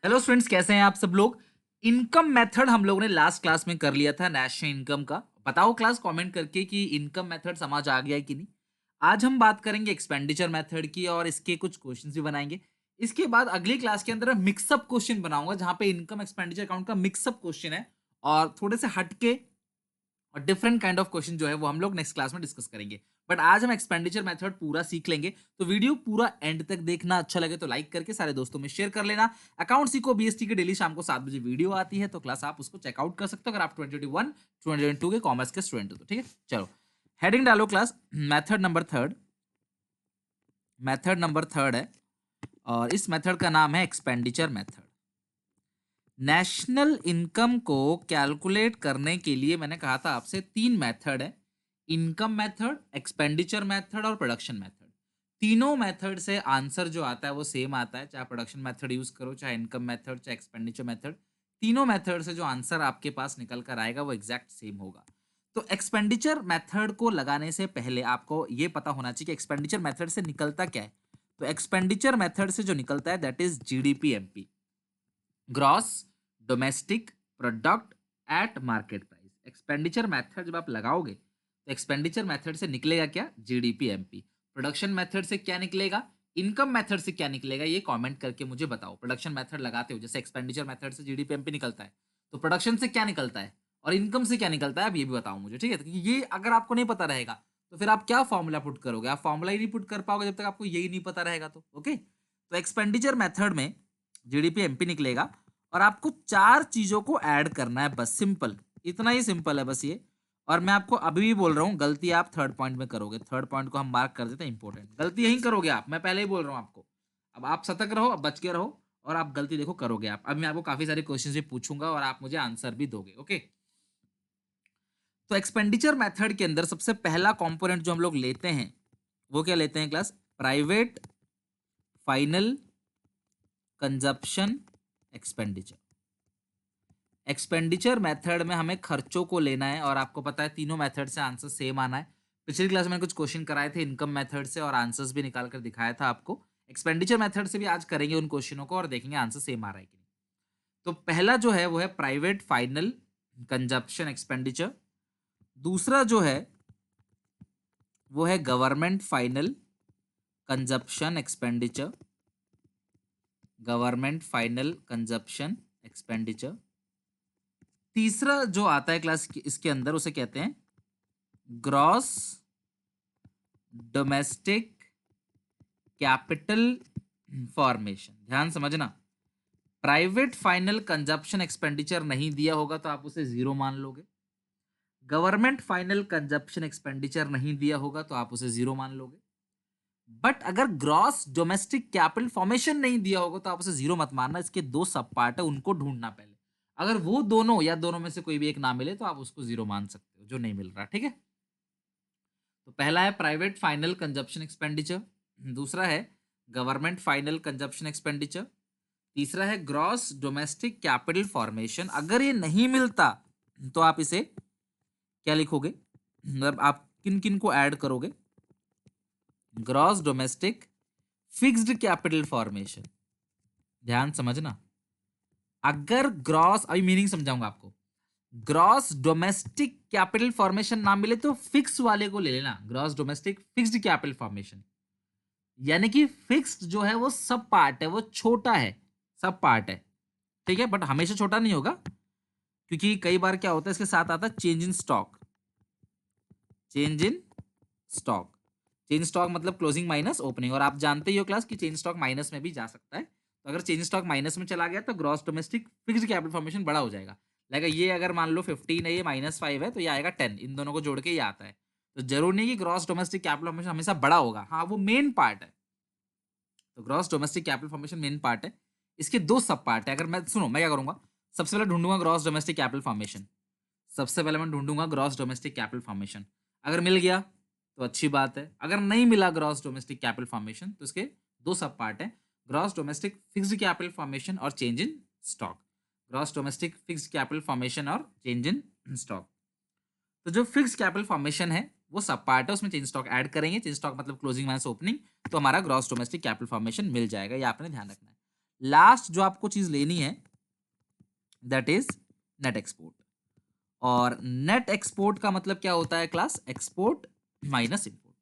Hello students, कैसे हैं आप सब लोग। इनकम मेथड हम लोगों ने लास्ट क्लास में कर लिया था, नेशनल इनकम का। बताओ क्लास कमेंट करके कि इनकम मेथड समझ आ गया है कि नहीं। आज हम बात करेंगे एक्सपेंडिचर मेथड की और इसके कुछ क्वेश्चंस भी बनाएंगे। इसके बाद अगली क्लास के अंदर मिक्सअप क्वेश्चन बनाऊंगा जहां पे इनकम एक्सपेंडिचर अकाउंट का मिक्सअप क्वेश्चन है और थोड़े से हटके और डिफरेंट काइंड ऑफ क्वेश्चन जो है वो हम लोग नेक्स्ट क्लास में डिस्कस करेंगे। बट आज हम एक्सपेंडिचर मेथड पूरा सीख लेंगे, तो वीडियो पूरा एंड तक देखना। अच्छा लगे तो लाइक करके सारे दोस्तों में शेयर कर लेना। अकाउंट सीखो बीएसटी की डेली शाम को 7 बजे वीडियो आती है, तो क्लास आप उसको चेकआउट कर सकते हो अगर आप 2021 2022 के कॉमर्स के स्टूडेंट हो तो। ठीक है, चलो हेडिंग डालो क्लास। मेथड नंबर थर्ड है और इस मेथड का नाम है एक्सपेंडिचर मेथड। नेशनल इनकम को कैलकुलेट करने के लिए मैंने कहा था आपसे तीन मेथड है: इनकम मेथड, एक्सपेंडिचर मेथड और प्रोडक्शन मेथड। तीनों मेथड से आंसर जो आता है वो सेम आता है, चाहे प्रोडक्शन मेथड यूज करो, चाहे इनकम मेथड, चाहे एक्सपेंडिचर मेथड। तीनों मेथड से जो आंसर आपके पास निकल कर आएगा वो एग्जैक्ट सेम होगा। तो एक्सपेंडिचर मेथड को लगाने से पहले आपको ये पता होना चाहिए कि एक्सपेंडिचर मेथड से निकलता क्या है। तो एक्सपेंडिचर मेथड से जो निकलता है that is GDP MP, gross domestic product at market price. Expenditure method जब आप लगाओगे तो एक्सपेंडिचर मेथड से निकलेगा क्या? GDP MP. प्रोडक्शन मेथड से क्या निकलेगा? इनकम मेथड से क्या निकलेगा? ये कमेंट करके मुझे बताओ। प्रोडक्शन मेथड लगाते हो, जैसे एक्सपेंडिचर मेथड से जीडीपी एमपी निकलता है, तो प्रोडक्शन से क्या निकलता है और इनकम से क्या निकलता है, आप ये भी बताओ मुझे। ठीक है, तो ये अगर आपको नहीं पता रहेगा तो फिर आप क्या फॉर्मूला पुट करोगे? आप फॉर्मूला ही नहीं पुट कर पाओगे जब तक आपको यही नहीं पता रहेगा। तो ओके, तो एक्सपेंडिचर मेथड में जीडीपी एमपी निकलेगा और आपको चार चीजों को ऐड करना है, बस सिंपल, इतना ही सिंपल है बस ये। और मैं आपको अभी भी बोल रहा हूँ, गलती आप थर्ड पॉइंट में करोगे। थर्ड पॉइंट को हम मार्क कर देते हैं इंपॉर्टेंट। गलती यही करोगे आप, मैं पहले ही बोल रहा हूँ आपको। अब आप सतर्क रहो, अब बच के रहो और आप गलती देखो करोगे आप। अब मैं आपको काफी सारे क्वेश्चन भी पूछूंगा और आप मुझे आंसर भी दोगे। ओके, तो एक्सपेंडिचर मेथड के अंदर सबसे पहला कंपोनेंट जो हम लोग लेते हैं वो क्या लेते हैं class? Private final consumption expenditure. Expenditure method में हमें खर्चों को लेना है और आपको पता है तीनों मेथड से आंसर सेम आना है। पिछली क्लास में कुछ क्वेश्चन कराए थे इनकम मेथड से और आंसर्स भी निकाल कर दिखाया था आपको। एक्सपेंडिचर मेथड से भी आज करेंगे उन क्वेश्चनों को और देखेंगे आंसर सेम आ रहा है कि नहीं। तो पहला जो है वो है प्राइवेट फाइनल कंजप्शन एक्सपेंडिचर। दूसरा जो है वो है government final consumption expenditure. Government final consumption expenditure. तीसरा जो आता है क्लास इसके अंदर उसे कहते हैं ग्रॉस डोमेस्टिक कैपिटल फॉर्मेशन। ध्यान समझना, प्राइवेट फाइनल कंजप्शन एक्सपेंडिचर नहीं दिया होगा तो आप उसे जीरो मान लोगे। गवर्नमेंट फाइनल कंजप्शन एक्सपेंडिचर नहीं दिया होगा तो आप उसे जीरो मान लोगे। बट अगर ग्रॉस डोमेस्टिक कैपिटल फॉर्मेशन नहीं दिया होगा तो आप उसे जीरो मत मानना। इसके दो सब पार्ट है, उनको ढूंढना पहले। अगर वो दोनों या दोनों में से कोई भी एक ना मिले तो आप उसको जीरो मान सकते हो, जो नहीं मिल रहा। ठीक है, तो पहला है प्राइवेट फाइनल कंजप्शन एक्सपेंडिचर, दूसरा है गवर्नमेंट फाइनल कंजप्शन एक्सपेंडिचर, तीसरा है ग्रॉस डोमेस्टिक कैपिटल फॉर्मेशन। अगर ये नहीं मिलता तो आप इसे क्या लिखोगे? मतलब आप किन किन को ऐड करोगे? Gross domestic fixed capital formation. ध्यान समझना, अगर ग्रॉस, अभी मीनिंग समझाऊंगा आपको। ग्रॉस डोमेस्टिक कैपिटल फॉर्मेशन ना मिले तो फिक्स वाले को ले लेना, gross domestic fixed capital formation. यानी कि फिक्स्ड जो है वो सब पार्ट है, वो छोटा है, सब पार्ट है। ठीक है, बट हमेशा छोटा नहीं होगा क्योंकि कई बार क्या होता है इसके साथ आता है change in stock. Change in stock, change stock मतलब क्लोजिंग माइनस ओपनिंग, और आप जानते ही हो क्लास कि चेंज स्टॉक माइनस में भी जा सकता है। तो अगर चेंज स्टॉक माइनस में चला गया तो gross domestic fixed capital formation बड़ा हो जाएगा। लाइक ये अगर मान लो 15 है, ये -5 है, तो ये आएगा 10। इन दोनों को जोड़ के ये आता है। तो जरूर नहीं कि ग्रॉस डोमेस्टिक कैपिटल फॉर्मेशन हमेशा बड़ा होगा, हाँ वो मेन पार्ट है। तो gross domestic capital formation main part है। इसके दो सब पार्ट है। अगर मैं सुनो, मैं क्या करूंगा, सबसे पहले ढूंढूंगा ग्रॉस डोमेस्टिक कैपिटल फॉर्मेशन। सबसे पहले मैं ढूंढूंगा ग्रॉस डोमेस्टिक कैपिटल फॉर्मेशन। अगर मिल गया तो अच्छी बात है, अगर नहीं मिला ग्रॉस डोमेस्टिक कैपिटल फॉर्मेशन तो इसके दो सब पार्ट है, gross domestic fixed capital formation और change in stock. Gross domestic fixed capital formation और चेंज इन स्टॉक। तो जो फिक्स्ड कैपिटल फॉर्मेशन है वो सब पार्ट है, उसमें चेंज स्टॉक ऐड करेंगे। चेंज स्टॉक मतलब क्लोजिंग माइनस ओपनिंग, तो हमारा ग्रॉस डोमेस्टिक कैपिटल फॉर्मेशन मिल जाएगा। ये आपने ध्यान रखना है। लास्ट जो आपको चीज लेनी है दैट इज नेट एक्सपोर्ट। और नेट एक्सपोर्ट का मतलब क्या होता है class? Export minus import.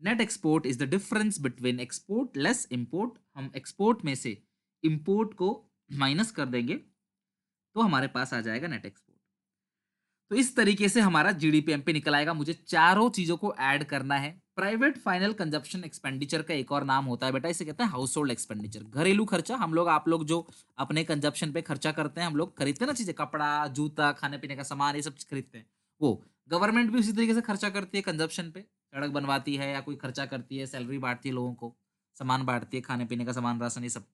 Net export is the difference between export less import. हम एक्सपोर्ट में से इंपोर्ट को माइनस कर देंगे तो हमारे पास आ जाएगा नेट एक्सपोर्ट। तो इस तरीके से हमारा जीडीपीएमपी निकल आएगा। मुझे चारों चीजों को ऐड करना है। प्राइवेट फाइनल कंजप्शन एक्सपेंडिचर का एक और नाम होता है बेटा, इसे कहते हैं हाउस होल्ड एक्सपेंडिचर, घरेलू खर्चा। हम लोग आप लोग जो अपने कंजप्शन पे खर्चा करते हैं, हम लोग खरीदते हैं ना चीजें, कपड़ा, जूता, खाने पीने का सामान, ये सब चीज खरीदते हैं। वो गवर्नमेंट भी उसी तरीके से खर्चा करती है कंजप्शन पे, सड़क बनवाती है या कोई खर्चा करती है, सैलरी बांटती है लोगों को, सामान बांटती है, खाने पीने का सामान, राशन, ये सब।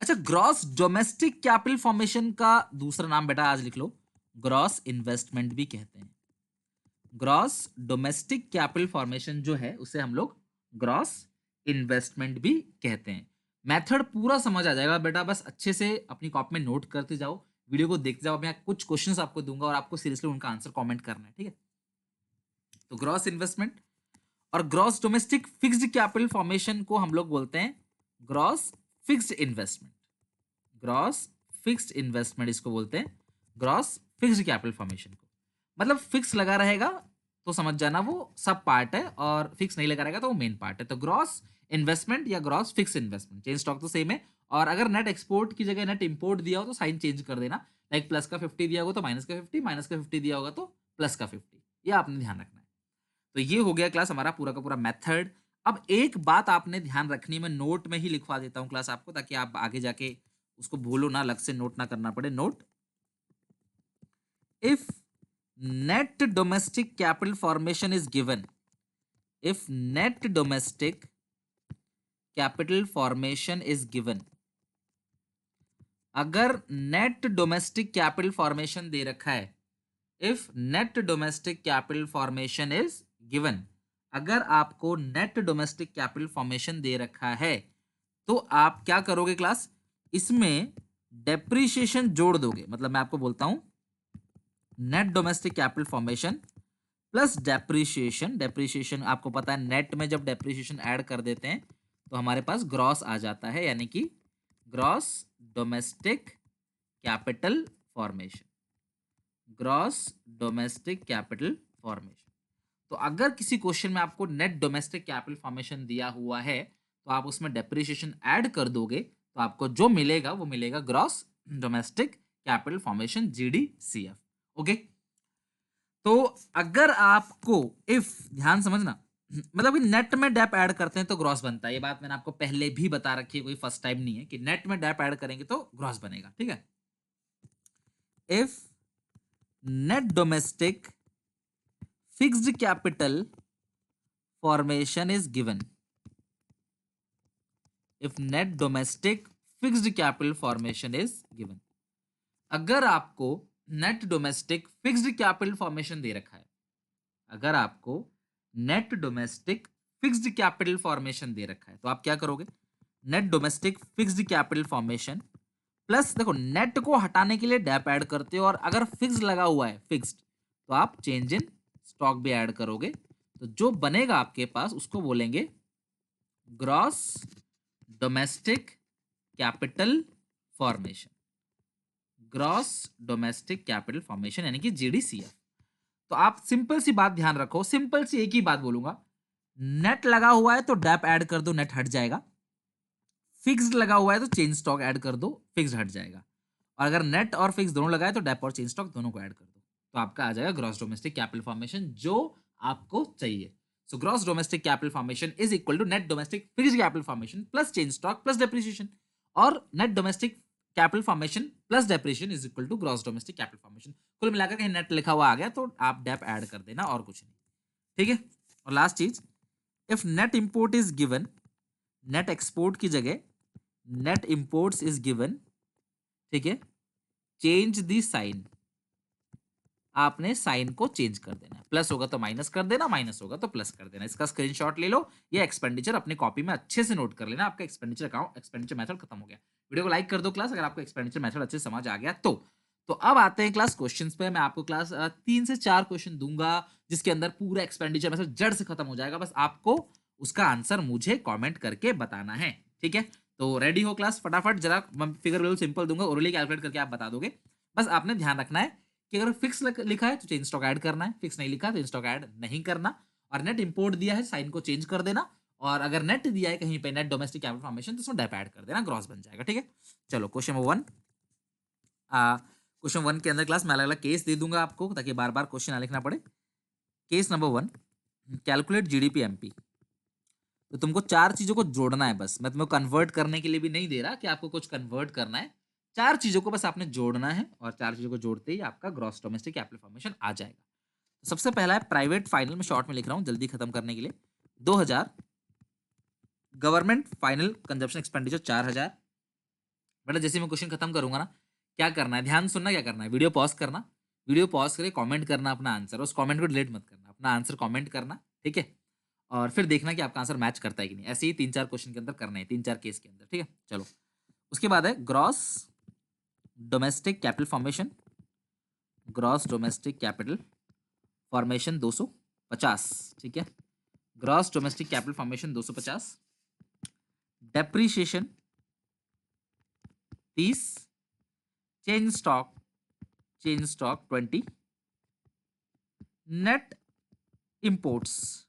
अच्छा, ग्रॉस डोमेस्टिक कैपिटल फॉर्मेशन का दूसरा नाम बेटा आज लिख लो, ग्रॉस इन्वेस्टमेंट भी कहते हैं। ग्रॉस डोमेस्टिक कैपिटल फॉर्मेशन जो है उसे हम लोग ग्रॉस इन्वेस्टमेंट भी कहते हैं। मेथड पूरा समझ आ जाएगा बेटा, बस अच्छे से अपनी कॉपी में नोट करते जाओ, वीडियो को देखते जाओ। मैं कुछ क्वेश्चंस आपको दूंगा और आपको सीरियसली उनका आंसर कमेंट करना है, ठीक है? तो ग्रॉस इन्वेस्टमेंट और gross domestic fixed capital formation को हम लोग बोलते हैं gross fixed investment. Gross fixed investment इसको बोलते हैं, ग्रॉस फिक्स्ड कैपिटल फॉर्मेशन को। मतलब फिक्स लगा रहेगा तो समझ जाना वो सब पार्ट है, और फिक्स नहीं लगा रहेगा तो वो मेन पार्ट है। तो ग्रॉस इन्वेस्टमेंट या gross fix investment, change stock तो सेम है। और अगर नेट एक्सपोर्ट की जगह नेट इंपोर्ट दिया हो तो साइन चेंज कर देना, लाइक प्लस का 50 दिया होगा तो माइनस का 50, माइनस का 50 दिया होगा तो प्लस का 50, ये आपने ध्यान रखना है। तो ये हो गया क्लास हमारा पूरा का पूरा मेथड। अब एक बात आपने ध्यान रखनी है, मैं नोट में ही लिखवा देता हूँ क्लास आपको, ताकि आप आगे जाके उसको भूलो ना, अलग से नोट ना करना पड़े। Note, if net domestic capital formation is given, if net domestic capital formation is given, अगर नेट डोमेस्टिक कैपिटल फॉर्मेशन दे रखा है, if net domestic capital formation is given, अगर आपको नेट डोमेस्टिक कैपिटल फॉर्मेशन दे रखा है तो आप क्या करोगे क्लास? इसमें डेप्रीशिएशन जोड़ दोगे। मतलब मैं आपको बोलता हूं, net domestic capital formation plus depreciation. Depreciation आपको पता है, नेट में जब डेप्रीशिएशन ऐड कर देते हैं तो हमारे पास ग्रॉस आ जाता है, यानी कि gross domestic capital formation. Gross domestic capital formation. तो अगर किसी क्वेश्चन में आपको नेट डोमेस्टिक कैपिटल फॉर्मेशन दिया हुआ है तो आप उसमें डेप्रीशिएशन ऐड कर दोगे तो आपको जो मिलेगा वो मिलेगा gross domestic capital formation, GDCF. Okay, तो अगर आपको, इफ, ध्यान समझना, मतलब कि नेट में डेप ऐड करते हैं तो ग्रॉस बनता है। ये बात मैंने आपको पहले भी बता रखी है, कोई फर्स्ट टाइम नहीं है कि नेट में डेप ऐड करेंगे तो ग्रॉस बनेगा, ठीक है? If net domestic fixed capital formation is given, if net domestic fixed capital formation is given, अगर आपको net domestic fixed capital formation दे रखा है, अगर आपको net domestic fixed capital formation दे रखा है तो आप क्या करोगे? Net domestic fixed capital formation plus, देखो नेट को हटाने के लिए डेप ऐड करते हो, और अगर फिक्स लगा हुआ है, फिक्स्ड, तो आप चेंज इन स्टॉक भी ऐड करोगे। तो जो बनेगा आपके पास उसको बोलेंगे gross domestic capital formation. Gross domestic capital formation यानी कि जीडीसीएफ। तो आप सिंपल सी बात ध्यान रखो, सिंपल सी एक ही बात बोलूंगा, नेट लगा हुआ है तो डेप ऐड कर दो, नेट हट जाएगा। फिक्स्ड लगा हुआ है तो चेंज स्टॉक ऐड कर दो, फिक्स्ड हट जाएगा। और अगर नेट और फिक्स दोनों लगाए तो डेप और चेंज स्टॉक दोनों को ऐड कर दो, तो आपका आ जाएगा ग्रॉस डोमेस्टिक कैपिटल फॉर्मेशन जो आपको चाहिए। So gross domestic capital formation is equal to net domestic fixed capital formation plus change stock plus depreciation, और net domestic capital formation plus depreciation is equal to gross domestic capital formation. कुल मिलाकर कहीं net लिखा हुआ आ गया तो आप Depp add कर देना और कुछ नहीं, ठीक है? और लास्ट चीज, if net import is given, net export की जगह नेट इंपोर्ट्स इज गिवन, ठीक है? चेंज दी साइन, आपने साइन को चेंज कर देना, प्लस होगा तो माइनस कर देना, माइनस होगा तो प्लस कर देना। इसका स्क्रीनशॉट ले लो, ये एक्सपेंडिचर अपनी कॉपी में अच्छे से नोट कर लेना। आपका एक्सपेंडिचर अकाउंट, एक्सपेंडिचर मेथड खत्म हो गया। वीडियो को लाइक कर दो क्लास, अगर आपको एक्सपेंडिचर मेथड अच्छे से समझ आ गया तो अब आते हैं क्लास क्वेश्चंस पे। मैं आपको क्लास 3 से 4 क्वेश्चन दूंगा जिसके अंदर पूरा एक्सपेंडिचर मेथड जड़ से खत्म हो जाएगा। बस आपको उसका आंसर मुझे कमेंट करके बताना है, ठीक है? तो रेडी हो क्लास, फटाफट जरा मैं फिगर बिल्कुल सिंपल दूंगा, ओरली कैलकुलेट करके आप बता दोगे। बस आपने ध्यान रखना है कि अगर फिक्स लिखा है तो चेंज स्टॉक ऐड करना है, फिक्स नहीं लिखा तो स्टॉक ऐड नहीं करना, और नेट इंपोर्ट दिया है साइन को चेंज कर देना, और अगर नेट दिया है कहीं पे नेट डोमेस्टिक कैपिटल फॉर्मेशन तो उसमें डेप ऐड कर देना, ग्रॉस बन जाएगा। ठीक है, चलो क्वेश्चन नंबर 1। क्वेश्चन 1 के अंदर क्लास मैं अलग अलग केस दे दूंगा आपको ताकि बार बार क्वेश्चन ना लिखना पड़े। Case number 1, calculate GDP MP. तो तुमको चार चीजों को जोड़ना है, बस मैं तुम्हें कन्वर्ट करने के लिए भी नहीं दे रहा कि आपको कुछ कन्वर्ट करना है, चार चीजों को बस आपने जोड़ना है, और चार चीजों को जोड़ते ही आपका ग्रॉस डोमेस्टिक कैपिटल फॉर्मेशन आ जाएगा। तो सबसे पहला है प्राइवेट फाइनल, में शॉर्ट में लिख रहा हूं जल्दी खत्म करने के लिए, 2000। Government final consumption expenditure 4000। बेटा जैसे मैं क्वेश्चन खत्म करूंगा ना, क्या करना है, ध्यान सुनना, क्या करना है, वीडियो पॉज करना, वीडियो पॉज करके कमेंट करना अपना आंसर, उस कमेंट को डिलीट मत करना, अपना आंसर कमेंट करना, ठीक है, और फिर देखना कि आपका आंसर मैच करता है कि नहीं। ऐसे ही 3-4 क्वेश्चन के अंदर करना है, 3-4 केस के अंदर, ठीक है। चलो उसके बाद है gross domestic capital formation, gross domestic capital formation 250, ठीक है, gross domestic capital formation 250, depreciation 30, change stock 20, net imports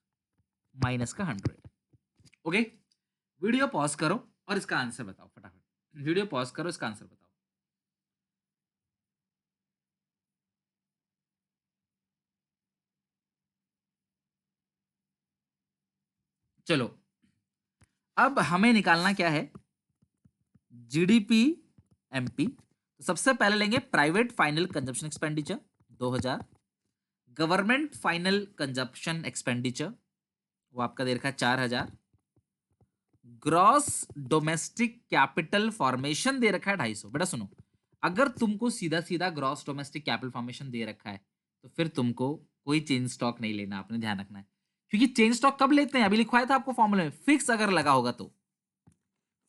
minus का 100। ओके, वीडियो पॉज करो और इसका आंसर बताओ फटाफट, वीडियो पॉज करो, इसका आंसर बताओ। चलो अब हमें निकालना क्या है, जीडीपी एमपी। तो सबसे पहले लेंगे private final consumption expenditure 2000, government final consumption expenditure वो आपका दे रखा है 4000, ग्रॉस डोमेस्टिक कैपिटल फॉर्मेशन दे रखा है 250। बेटा सुनो, अगर तुमको सीधा सीधा ग्रॉस डोमेस्टिक कैपिटल फॉर्मेशन दे रखा है तो फिर तुमको कोई चेंज स्टॉक नहीं लेना, आपने ध्यान रखना है, क्योंकि चेंज स्टॉक कब लेते हैं, अभी लिखवाया था आपको फॉर्मूले में, फिक्स अगर लगा होगा तो,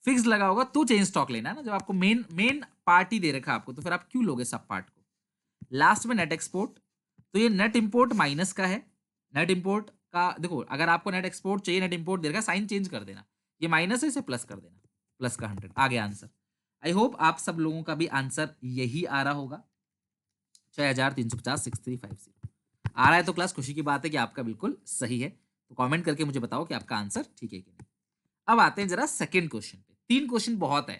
फिक्स लगा होगा तो चेंज स्टॉक लेना है ना, जब आपको मेन मेन पार्ट ही दे रखा है आपको तो फिर आप क्यों लोगे सब पार्ट को। लास्ट में नेट एक्सपोर्ट, तो ये नेट इंपोर्ट माइनस का है, नेट इंपोर्ट का देखो, अगर आपको नेट एक्सपोर्ट चाहिए, नेट इंपोर्ट दे रखा है, साइन चेंज कर देना, ये माइनस है इसे प्लस कर देना, प्लस का 100 आगे आंसर। आई होप आप सब लोगों का भी आंसर यही आ रहा होगा, 6350 6350 आ रहा है तो क्लास खुशी की बात है कि आपका बिल्कुल सही है, तो कमेंट करके मुझे बताओ कि आपका आंसर ठीक है कि नहीं। अब आते हैं जरा सेकंड क्वेश्चन पे, 3 क्वेश्चन बहुत है,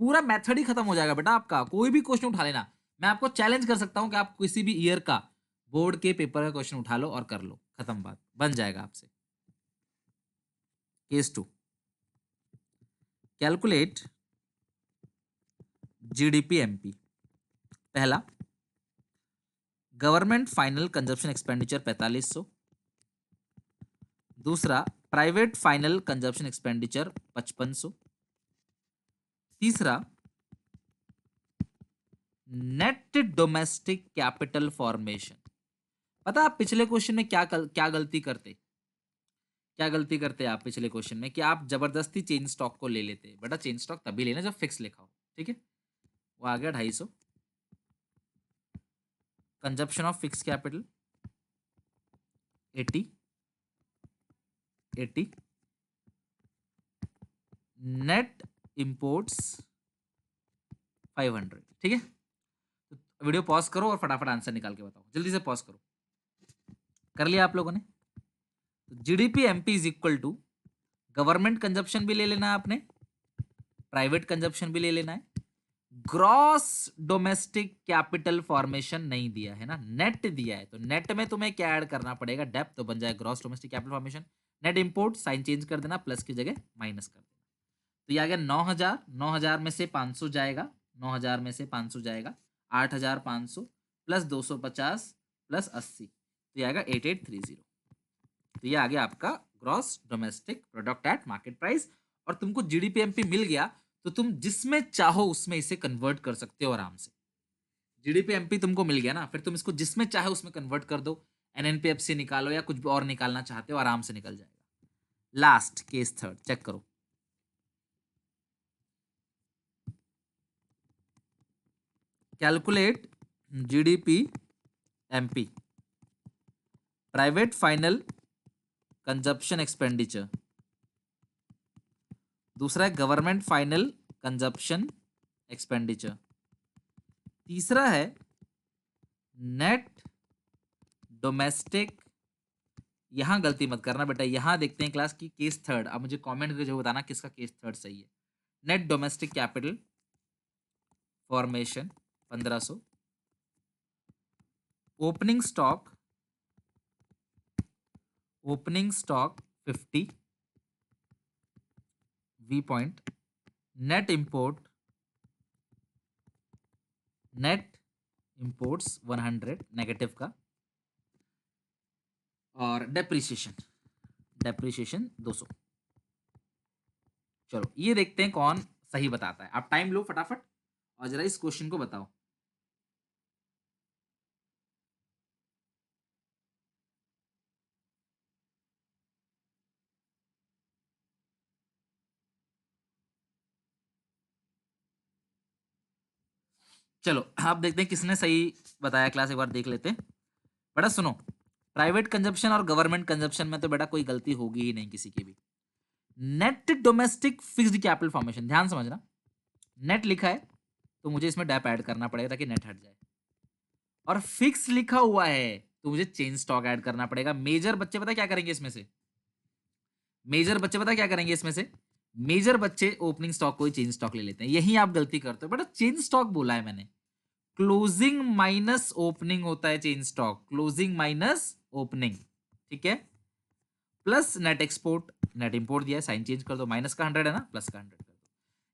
पूरा मेथड ही खत्म हो जाएगा बेटा आपका, कोई भी क्वेश्चन उठा लेना, मैं आपको चैलेंज कर सकता हूं कि आप किसी भी ईयर का बोर्ड के पेपर का क्वेश्चन उठा लो और कर लो, खत्म बात, बन जाएगा आपसे। Case 2, calculate GDP MP. पहला, गवर्नमेंट फाइनल कंजप्शन एक्सपेंडिचर 4500, दूसरा प्राइवेट फाइनल कंजप्शन एक्सपेंडिचर 5500, तीसरा नेट डोमेस्टिक कैपिटल फॉर्मेशन। पता आप पिछले क्वेश्चन में क्या गलती करते, क्या गलती करते आप पिछले क्वेश्चन में, कि आप जबरदस्ती चेंज स्टॉक को ले लेते, बेटा चेंज स्टॉक तभी लेना जब फिक्स लिखा हो, ठीक है, वो आ गया 250, consumption of fix capital 80, net imports 500, ठीक है। तो वीडियो पॉज करो और फटाफट आंसर निकाल के बताओ, जल्दी से पॉज करो, कर लिया आप लोगों ने। GDP MP is equal to, government consumption भी ले लेना है आपने, प्राइवेट कंजप्शन भी ले लेना है, ग्रॉस डोमेस्टिक कैपिटल फॉर्मेशन नहीं दिया है ना, नेट दिया है, तो नेट में तुम्हें क्या ऐड करना पड़ेगा, डेप्थ, तो बन जाए gross domestic capital formation, net import sign change कर देना, प्लस की जगह माइनस कर देना, तो ये आ गया 9000, 9000 में से 500 जाएगा, 9000 में से 500 जाएगा, 8500 प्लस 250 प्लस 80, तो ये आएगा 8830, तो ये आ गया आपका gross domestic product at market price. और तुमको जीडीपीएमपी मिल गया तो तुम जिसमें चाहो उसमें इसे कन्वर्ट कर सकते हो आराम से, जीडीपीएमपी तुमको मिल गया ना, फिर तुम इसको जिसमें चाहे उसमें कन्वर्ट कर दो, एनएनपीएफ निकालो या कुछ और निकालना चाहते हो आराम से निकल जाएगा। लास्ट केस थर्ड चेक करो, calculate GDP MP private final consumption expenditure दूसरा है गवर्नमेंट फाइनल कंजप्शन एक्सपेंडिचर, तीसरा है नेट डोमेस्टिक, यहां गलती मत करना बेटा, यहां देखते हैं क्लास की केस थर्ड, अब मुझे कमेंट करके जो बताना किसका केस थर्ड सही है। Net domestic capital formation 1500, opening stock 50 वी पॉइंट, नेट इंपोर्ट्स 100 नेगेटिव का, और डेप्रिसिएशन 200। चलो ये देखते हैं कौन सही बताता है। आप टाइम लो फटाफट और जरा इस क्वेश्चन को बताओ। चलो आप देखते हैं किसने सही बताया क्लास, एक बार देख लेते हैं। बेटा सुनो, प्राइवेट कंजप्शन और गवर्नमेंट कंजप्शन में तो बेटा कोई गलती होगी ही नहीं किसी की भी। Net domestic fixed capital formation, ध्यान समझना, नेट लिखा है तो मुझे इसमें डैप ऐड करना पड़ेगा ताकि नेट हट जाए, और फिक्स लिखा हुआ है तो मुझे चेंज स्टॉक ऐड करना पड़ेगा। मेजर बच्चे पता क्या करेंगे इसमें से, मेजर बच्चे ओपनिंग स्टॉक को ही चेंज स्टॉक ले लेते हैं, यही आप गलती करते हो बेटा। चेंज स्टॉक बोला है मैंने, क्लोजिंग माइनस ओपनिंग होता है change stock, closing minus opening, ठीक है। Plus net export, net import दिया है, साइन चेंज कर दो, माइनस का 100 है ना, प्लस का 100 कर दो।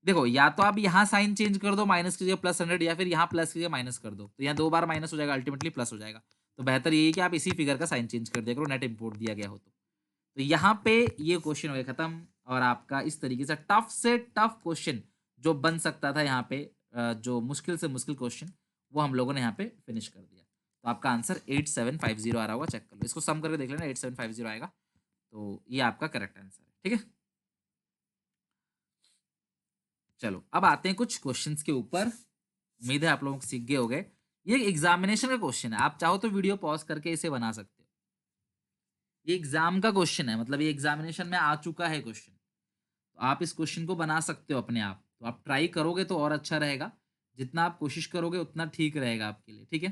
देखो या तो आप यहाँ साइन चेंज कर दो, माइनस की जगह प्लस 100, या फिर यहाँ प्लस की जगह माइनस कर दो, तो यहाँ 2 बार माइनस हो जाएगा, अल्टीमेटली प्लस हो जाएगा। तो बेहतर यही कि आप इसी फिगर का साइन चेंज कर दिया करो, नेट इंपोर्ट दिया गया हो तो यहाँ पे ये क्वेश्चन हो गया खत्म। और आपका इस तरीके से टफ से टफ क्वेश्चन जो बन सकता था यहाँ पे, जो मुश्किल से मुश्किल क्वेश्चन, वो हम लोगों ने यहाँ पे फिनिश कर दिया। तो आपका आंसर 8750 आ रहा होगा, चेक कर लो, इसको सम करके देख लेना, 8750 आएगा, तो ये आपका करेक्ट आंसर है, ठीक है। चलो अब आते हैं कुछ क्वेश्चंस के ऊपर, उम्मीद है आप लोग सीख गए होंगे। ये एग्जामिनेशन का क्वेश्चन है, आप चाहो तो वीडियो पॉज करके इसे बना सकते हो। ये एग्जाम का क्वेश्चन है, मतलब ये एग्जामिनेशन में आ चुका है क्वेश्चन, तो आप इस क्वेश्चन को बना सकते हो अपने आप। तो आप ट्राई करोगे तो और अच्छा रहेगा, जितना आप कोशिश करोगे उतना ठीक रहेगा आपके लिए, ठीक है।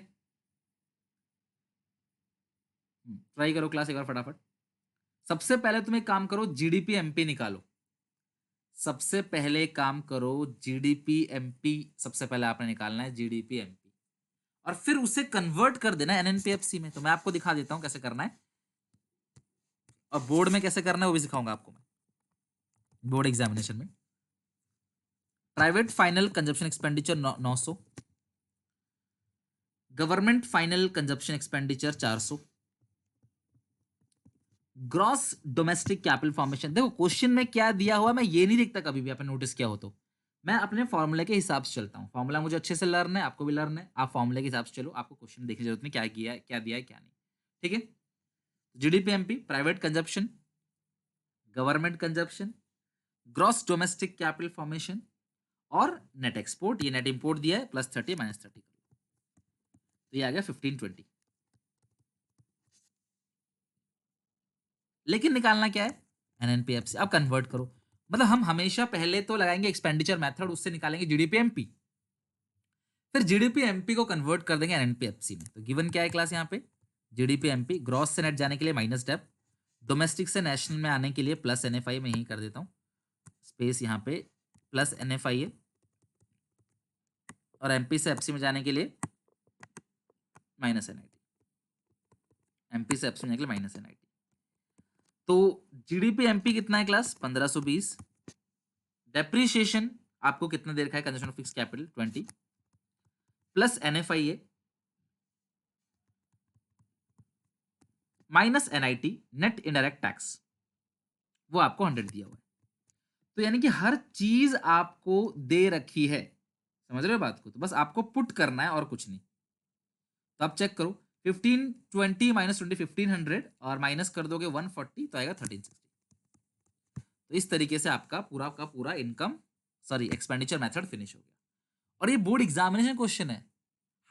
ट्राई करो क्लास एक बार फटाफट। सबसे पहले तुम एक काम करो, जीडीपी एमपी निकालो। सबसे पहले काम करो जीडीपी एमपी, सबसे पहले आपने निकालना है जीडीपी एमपी, और फिर उसे कन्वर्ट कर देना एनएनपीएफसी में। तो मैं आपको दिखा देता हूं कैसे करना है, और बोर्ड में कैसे करना है वो भी सिखाऊंगा आपको मैं, बोर्ड एग्जामिनेशन में। Private final consumption expenditure 900, government final consumption expenditure 400, gross domestic capital formation. देखो क्वेश्चन में क्या दिया हुआ मैं ये नहीं देखता, कभी भी आपने नोटिस किया हो तो मैं अपने फॉर्मूले के हिसाब से चलता हूँ, फॉर्मूला मुझे अच्छे से लर्न है, आपको भी लर्न है, आप फॉर्मूले के हिसाब से चलो, आपको क्वेश्चन देखने की जरूरत नहीं क्या किया है, क्या दिया है क्या नहीं, ठीक है। GDP MP, private consumption, government consumption, gross domestic capital formation, और नेट एक्सपोर्ट, ये नेट इंपोर्ट दिया है, +30 -30, तो ये आ गया 1520। लेकिन निकालना क्या है, एनएनपीएफ से। अब कन्वर्ट करो, मतलब हम हमेशा पहले तो लगाएंगे एक्सपेंडिचर मेथड, उससे निकालेंगे जीडीपी एमपी, फिर जीडीपी एमपी को कन्वर्ट कर देंगे एनएनपीएफसी में। तो गिवन क्या है क्लास यहाँ पे, जीडीपी एमपी, ग्रॉस से नेट जाने के लिए माइनस डेप, डोमेस्टिक से नेशनल में आने के लिए प्लस एनएफआई में ही कर देता हूँ, स्पेस यहाँ पे प्लस एनएफआई है, और एमपी से एफसी में जाने के लिए माइनस एनआईटी, एमपी से एफसी में जाने के लिए माइनस एनआईटी। तो जीडीपी एमपी कितना है क्लास, 1520। डेप्रीशिएशन आपको कितना दे रखा है, consumption of fix capital 20, plus NFI है minus NIT, net indirect tax, वो आपको 100 दिया हुआ है। तो यानी कि हर चीज आपको दे रखी है, समझ रहे हो बात को, तो बस आपको पुट करना है और कुछ नहीं। तो आप चेक करो, 1520 -20 1500, और माइनस कर दोगे 140 तो आएगा 1360। तो इस तरीके से आपका पूरा का पूरा income, sorry expenditure method finish हो गया। और ये बोर्ड एग्जामिनेशन क्वेश्चन है,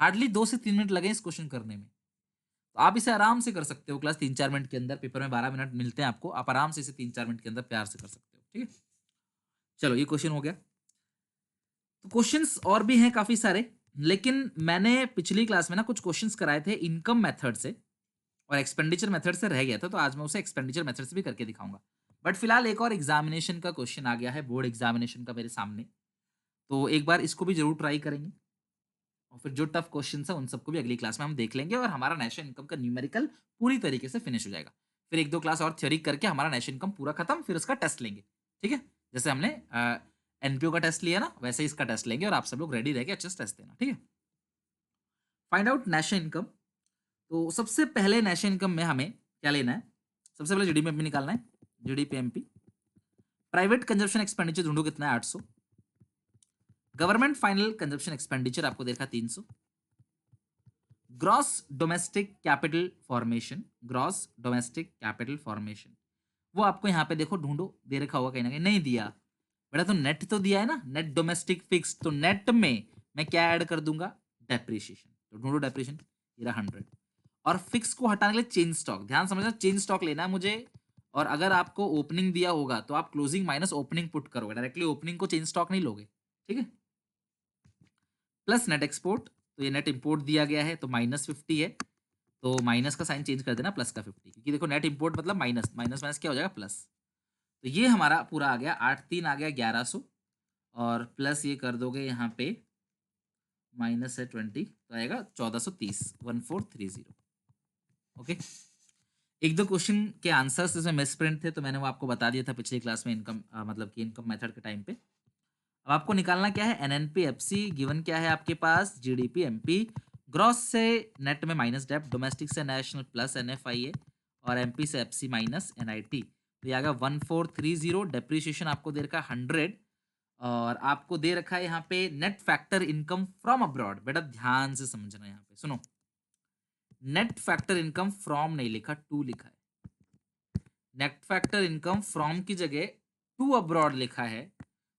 हार्डली 2 से 3 मिनट लगे इस क्वेश्चन करने में, तो आप इसे आराम से कर सकते हो क्लास 3-4 मिनट के अंदर। पेपर में 12 मिनट मिलते हैं आपको, आप आराम से इसे 3-4 मिनट के अंदर प्यार से कर सकते हो, ठीक है। चलो ये क्वेश्चन हो गया। तो क्वेश्चंस और भी हैं काफी सारे, लेकिन मैंने पिछली क्लास में ना कुछ क्वेश्चंस कराए थे इनकम मेथड से और एक्सपेंडिचर मेथड से रह गया था, तो आज मैं उसे एक्सपेंडिचर मेथड से भी करके दिखाऊंगा। बट फिलहाल एक और एग्जामिनेशन का क्वेश्चन आ गया है, बोर्ड एग्जामिनेशन का मेरे सामने, तो एक बार इसको भी जरूर ट्राई करेंगे और फिर जो टफ क्वेश्चन है उन सबको भी अगली क्लास में हम देख लेंगे और हमारा नेशनल इनकम का न्यूमेरिकल पूरी तरीके से फिनिश हो जाएगा। फिर एक दो क्लास और थ्योरी करके हमारा नेशनल इनकम पूरा खत्म, फिर उसका टेस्ट लेंगे। ठीक है, जैसे हमने एनपीओ का टेस्ट लिया ना, वैसे ही इसका टेस्ट लेंगे और आप सब लोग रेडी रह के अच्छे से टेस्ट देना। ठीक है, फाइंड आउट नेशनल इनकम। तो सबसे पहले नेशनल इनकम में हमें क्या लेना है, सबसे पहले जीडीपी निकालना है। जीडीपी प्राइवेट कंजप्शन एक्सपेंडिचर ढूंढो कितना है, 800। गवर्नमेंट फाइनल कंजप्शन एक्सपेंडिचर आपको देखा 300। Gross domestic capital formation, gross domestic capital formation वो आपको यहाँ पे देखो ढूंढो, दे रखा होगा कहीं ना कहीं, नहीं दिया बेटा तो नेट तो दिया है ना, नेट डोमेस्टिक फिक्स, तो नेट में मैं क्या ऐड कर दूंगा, डेप्रिसिएशन। तो ढूंढो डेप्रिसिएशन, ये रहा 100। और फिक्स को हटाने के लिए चेंज स्टॉक, ध्यान समझना, चेंज स्टॉक लेना है मुझे। और अगर आपको ओपनिंग दिया होगा तो आप क्लोजिंग माइनस ओपनिंग पुट करोगे, डायरेक्टली ओपनिंग को चेंज स्टॉक नहीं लोगे। ठीक है, प्लस नेट एक्सपोर्ट, तो ये नेट इंपोर्ट दिया गया है तो -50 है, तो माइनस का साइन चेंज कर देना, प्लस का 50, क्योंकि देखो नेट इंपोर्ट मतलब माइनस माइनस माइनस क्या हो जाएगा, प्लस। तो ये हमारा पूरा आ गया 8 3 आ गया 1100, और प्लस ये कर दोगे यहाँ पे माइनस है 20, तो आएगा 1430, 1430। ओके, एक दो क्वेश्चन के आंसर्स इसमें मिस प्रिंट थे, तो मैंने वो आपको बता दिया था पिछली क्लास में इनकम मतलब कि इनकम मेथड के टाइम पे। अब आपको निकालना क्या है, एनएनपी एफसी, गिवन क्या है आपके पास, जीडीपी एमपी, ग्रॉस से नेट में माइनस डेप्ट, डोमेस्टिक से नेशनल प्लस एनएफआईए, और एमपी से एफसी माइनस एनआईटी, तो ये आ गया 1430। डेप्रिसिएशन आपको दे रखा है 100, और आपको दे रखा है यहाँ पे net factor income from abroad. बेटा ध्यान से समझना, यहाँ पे सुनो, नेट फैक्टर इनकम फ्रॉम नहीं लिखा, टू लिखा है। नेट फैक्टर इनकम फ्रॉम की जगह टू अब्रॉड लिखा है,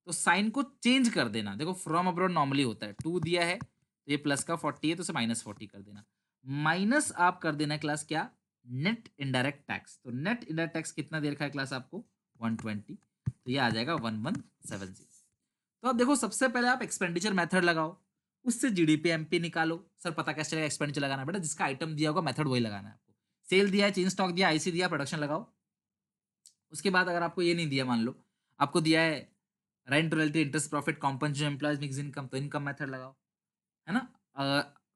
तो साइन को चेंज कर देना। देखो फ्रॉम अब्रॉड नॉर्मली होता है, टू दिया है तो ये प्लस का 40 है तो उसे -40 कर देना, माइनस आप कर देना क्लास क्या, नेट इनडायरेक्ट टैक्स। तो नेट इनडायरेक्ट टैक्स कितना दे रखा है क्लास आपको, 120, तो ये आ जाएगा 1170। तो अब देखो सबसे पहले आप एक्सपेंडिचर मेथड लगाओ, उससे जीडीपी एमपी निकालो। सर पता कैसे चलेगा एक्सपेंडिचर लगाना, बेटा जिसका आइटम दिया होगा मेथड वही लगाना है आपको। सेल दिया है, चेंज स्टॉक दिया, आईसी दिया, प्रोडक्शन लगाओ। उसके बाद अगर आपको ये नहीं दिया, मान लो आपको दिया है rent royalty interest profit compensation employees mix income, तो इनकम मेथड लगाओ, है ना।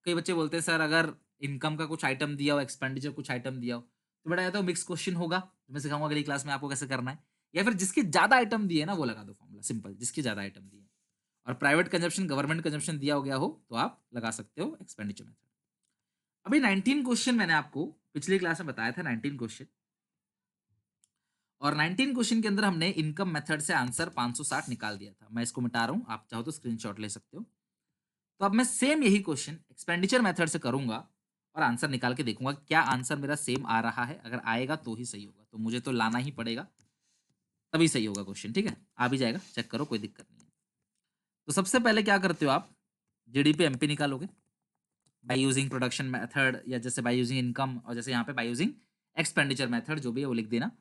कई बच्चे बोलते हैं सर अगर इनकम का कुछ आइटम दिया हो, एक्सपेंडिचर कुछ आइटम दिया हो, तो बेटा या तो मिक्स क्वेश्चन होगा, मैं सिखाऊंगा अगली क्लास में आपको कैसे करना है, या फिर जिसके ज्यादा आइटम दिए ना वो लगा दो फॉर्मूला, सिंपल, जिसके ज्यादा आइटम दिए। और प्राइवेट कंजप्शन गवर्नमेंट कंजप्शन दिया हो गया हो तो आप लगा सकते हो एक्सपेंडिचर मेथड। अभी 19 क्वेश्चन मैंने आपको पिछली क्लास में बताया था, 19 क्वेश्चन, और 19 क्वेश्चन के अंदर हमने इनकम मेथड से आंसर 560 निकाल दिया था। मैं इसको मिटा रहा हूं, आप चाहो तो स्क्रीनशॉट ले सकते हो। तो अब मैं सेम यही क्वेश्चन एक्सपेंडिचर मेथड से करूंगा और आंसर निकाल के देखूंगा क्या आंसर मेरा सेम आ रहा है। अगर आएगा तो ही सही होगा, तो मुझे तो लाना ही पड़ेगा, तभी सही होगा क्वेश्चन। ठीक है, आ भी जाएगा, चेक करो, कोई दिक्कत नहीं है। तो सबसे पहले क्या करते हो आप, जीडीपी एमपी निकालोगे बाय यूजिंग प्रोडक्शन मेथड, या जैसे बाय यूजिंग इनकम, और जैसे यहाँ पे बाय यूजिंग एक्सपेंडिचर मेथड, जो भी है वो लिख देना।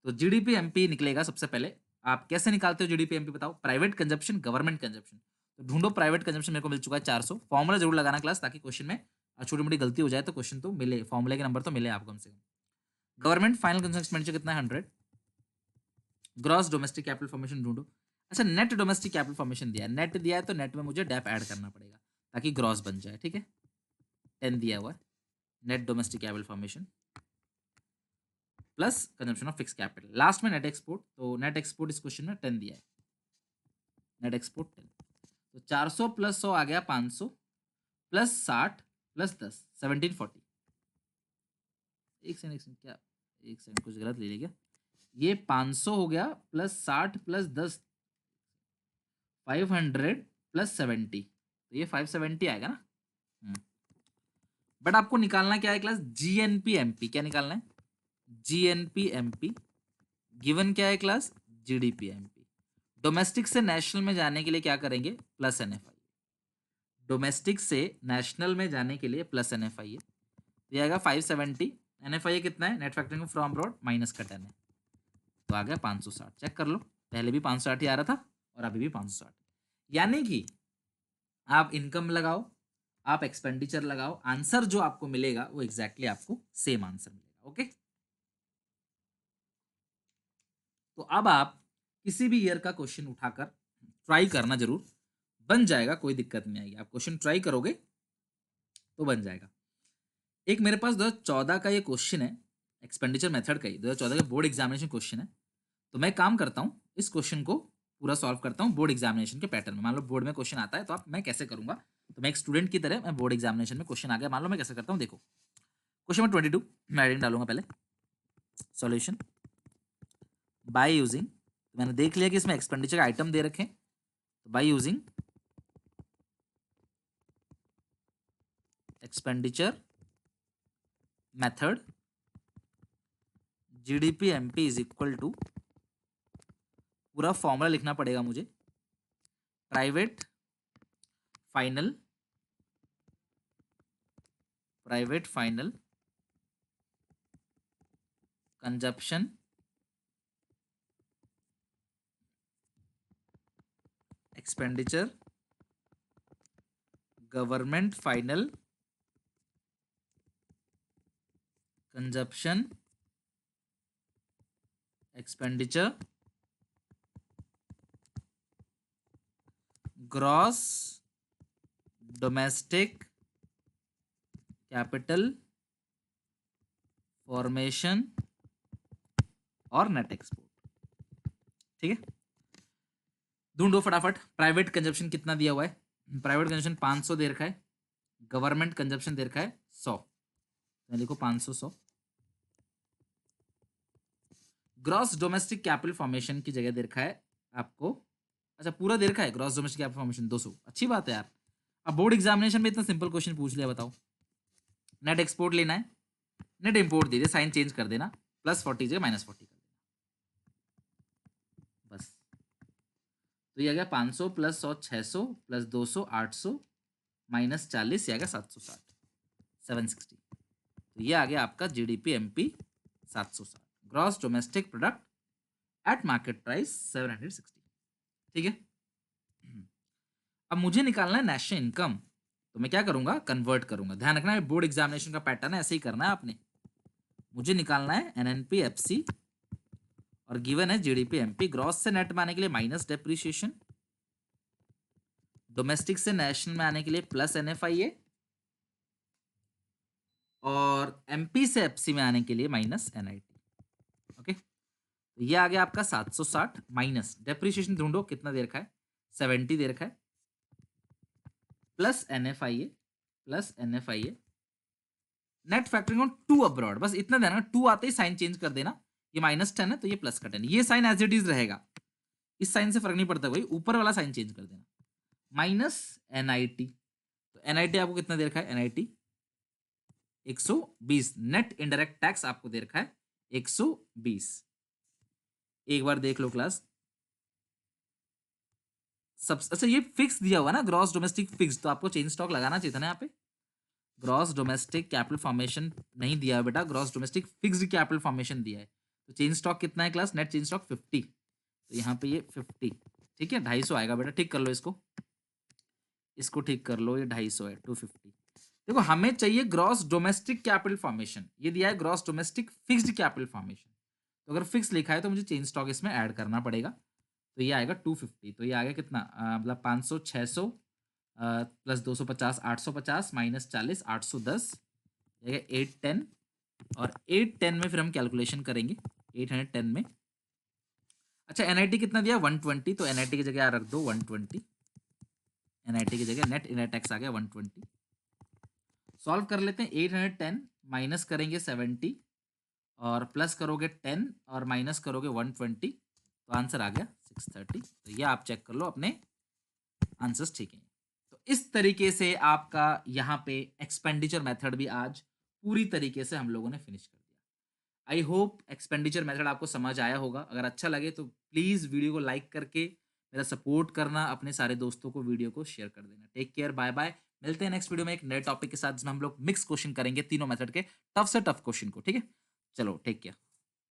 तो जीडीपी एमपी निकलेगा सबसे पहले। आप कैसे निकालते हो जीडीपी एमपी बताओ, प्राइवेट कंजप्शन गवर्नमेंट कंजप्शन, तो ढूंढो प्राइवेट कंजप्शन, मेरे को मिल चुका है 400। फॉर्मूला जरूर लगाना क्लास, ताकि क्वेश्चन में छोटी मोटी गलती हो जाए तो क्वेश्चन तो मिले, फॉर्मूले के नंबर तो मिले आपको कम से कम। गवर्नमेंट फाइनल कंजप्शन एक्सपेंडिचर कितना है, 100। ग्रॉस डोमेस्टिक कैपिटल फॉर्मेशन ढूंढो। अच्छा नेट डोमेस्टिक कैपिटल फॉर्मेशन दिया है, नेट दिया है तो नेट में मुझे डेप ऐड करना पड़ेगा ताकि ग्रॉस बन जाए। ठीक है, 10 दिया हुआ है, net domestic capital formation plus consumption of fix capital, last में नेट एक्सपोर्ट, तो नेट एक्सपोर्ट इस क्वेश्चन में 10 दिया है, नेट एक्सपोर्ट 10। तो 400 प्लस 100 आ गया 500, प्लस 60 प्लस 10 1740। एक सेकंड क्या, एक सेकंड कुछ गलत ले लिया क्या, ये 500 हो गया प्लस 60 प्लस 10 500 प्लस 70, तो ये 570 आएगा ना। बट आपको निकालना क्या है क्लास, जीएनपी एमपी, क्या निकालना है, जीएनपी एमपी, गिवन क्या है क्लास, जीडीपी एमपी। डोमेस्टिक से नेशनल में जाने के लिए क्या करेंगे, प्लस एनएफआई, डोमेस्टिक से नेशनल में जाने के लिए प्लस एनएफआई, तो ये आएगा 570, एनएफआई कितना है, net factoring from abroad minus का 10 है, तो आ गया 560। चेक कर लो, पहले भी 560 ही आ रहा था, और अभी भी 560। यानी कि आप इनकम लगाओ, आप एक्सपेंडिचर लगाओ, आंसर जो आपको मिलेगा वो एग्जैक्टली आपको सेम आंसर मिलेगा। ओके, तो अब आप किसी भी ईयर का क्वेश्चन उठाकर ट्राई करना जरूर, बन जाएगा, कोई दिक्कत नहीं आएगी। आप क्वेश्चन ट्राई करोगे तो बन जाएगा। एक मेरे पास 2014 का ये क्वेश्चन है, एक्सपेंडिचर मेथड का ही 2014 का बोर्ड एग्जामिनेशन क्वेश्चन है। तो मैं काम करता हूँ, इस क्वेश्चन को पूरा सॉल्व करता हूँ बोर्ड एग्जामिनेशन के पैटर्न में। मान लो बोर्ड में क्वेश्चन आता है तो आप मैं कैसे करूंगा, तो मैं एक स्टूडेंट की तरह मैं बोर्ड एग्जामिनेशन में क्वेश्चन आ गया, मान लो मैं कैसे करता हूँ देखो। क्वेश्चन नंबर 22 मैं हेडिंग डालूंगा पहले, सॉल्यूशन बाय यूजिंग, तो मैंने देख लिया कि इसमें एक्सपेंडिचर आइटम दे रखे हैं, तो by using expenditure method GDP MP is equal to, पूरा फॉर्मूला लिखना पड़ेगा मुझे, private final consumption expenditure government final consumption expenditure gross domestic capital formation और नेट एक्सपोर्ट। ठीक है, ढूंढो फटाफट। प्राइवेट कंजप्शन कितना दिया हुआ है, प्राइवेट कंजप्शन 500 दे रखा है, गवर्नमेंट कंजप्शन दे रखा है 100, मैं लिखो 500 100। ग्रॉस डोमेस्टिक कैपिटल फॉर्मेशन की जगह दे रखा है आपको, अच्छा पूरा दे रखा है ग्रॉस डोमेस्टिक कैपिटल फॉर्मेशन 200, अच्छी बात है यार। अब बोर्ड एग्जामिनेशन में इतना सिंपल क्वेश्चन पूछ लिया, बताओ। नेट एक्सपोर्ट लेना है, नेट इंपोर्ट दे दे, साइन चेंज कर देना, +40 जगह -40 कर देना, बस। तो ये आ गया 500 + 100 600 + 200 800 -40, ये आ गया 760 760। तो ये आ गया आपका GDP MP 760, gross domestic product at market price 760। ठीक है, अब मुझे निकालना है नेशनल इनकम, तो मैं क्या करूंगा, कन्वर्ट करूंगा। ध्यान रखना है बोर्ड एग्जामिनेशन का पैटर्न है, ऐसे ही करना है आपने। मुझे निकालना है एनएनपी एफसी और गिवन है जीडीपी एमपी। ग्रॉस से नेट में आने के लिए माइनस डेप्रिसिएशन, डोमेस्टिक से नेशनल में आने के लिए प्लस एनएफआईए, और एमपी से एफसी में आने के लिए माइनस एनआईटी। ओके, तो ये आ गया आपका 760 माइनस डेप्रिसिएशन, ढूंढो कितना दे रखा है, 70 दे रखा है, plus NFIA net factoring on 2 abroad, बस इतना देना, 2 आते ही साइन चेंज कर देना, ये -10 है तो ये +10, ये साइन एज इट इज रहेगा, इस साइन से फर्क नहीं पड़ता कोई, ऊपर वाला साइन चेंज कर देना, माइनस एनआईटी। तो एनआईटी आपको कितना दे रखा है, एनआईटी 120, नेट इनडायरेक्ट टैक्स आपको दे रखा है 120। एक बार देख लो क्लास, सब अच्छा ये फिक्स दिया हुआ ना, ग्रॉस डोमेस्टिक फिक्स, तो आपको चेंज स्टॉक लगाना चाहिए था ना यहाँ पे। ग्रॉस डोमेस्टिक कैपिटल फॉर्मेशन नहीं दिया है बेटा, gross domestic fixed capital formation दिया है। तो चेंज स्टॉक कितना है क्लास, नेट चेंज स्टॉक 50, तो यहाँ पे ये 50, ठीक है 250 आएगा बेटा, ठीक कर लो इसको ठीक कर लो, ये 250 है 250। देखो हमें चाहिए ग्रॉस डोमेस्टिक कैपिटल फॉर्मेशन, ये दिया है gross domestic fixed capital formation, तो अगर फिक्स लिखा है तो मुझे चेंज स्टॉक इसमें ऐड करना पड़ेगा, तो ये आएगा 250, तो ये आ गया कितना, मतलब 500 600 प्लस 250 850 -40 810, 810, और 810 में फिर हम कैलकुलेशन करेंगे 810 में। अच्छा एनआईटी कितना दिया 120, तो एनआईटी की जगह रख दो 120, एनआईटी की जगह नेट इनडायरेक्ट टैक्स आ गया 120। सॉल्व कर लेते हैं, 810 माइनस करेंगे 70 और प्लस करोगे 10 और माइनस करोगे 120, तो आंसर आ गया 630। तो ये आप चेक कर लो अपने आंसर्स ठीक है। तो इस तरीके से आपका यहाँ पे एक्सपेंडिचर मेथड भी आज पूरी तरीके से हम लोगों ने फिनिश कर दिया। आई होप एक्सपेंडिचर मेथड आपको समझ आया होगा, अगर अच्छा लगे तो प्लीज़ वीडियो को लाइक करके मेरा सपोर्ट करना, अपने सारे दोस्तों को वीडियो को शेयर कर देना। टेक केयर, बाय बाय, मिलते हैं नेक्स्ट वीडियो में एक नए टॉपिक के साथ जिसमें हम लोग मिक्स क्वेश्चन करेंगे, तीनों मेथड के टफ से टफ क्वेश्चन को। ठीक है, चलो टेक केयर।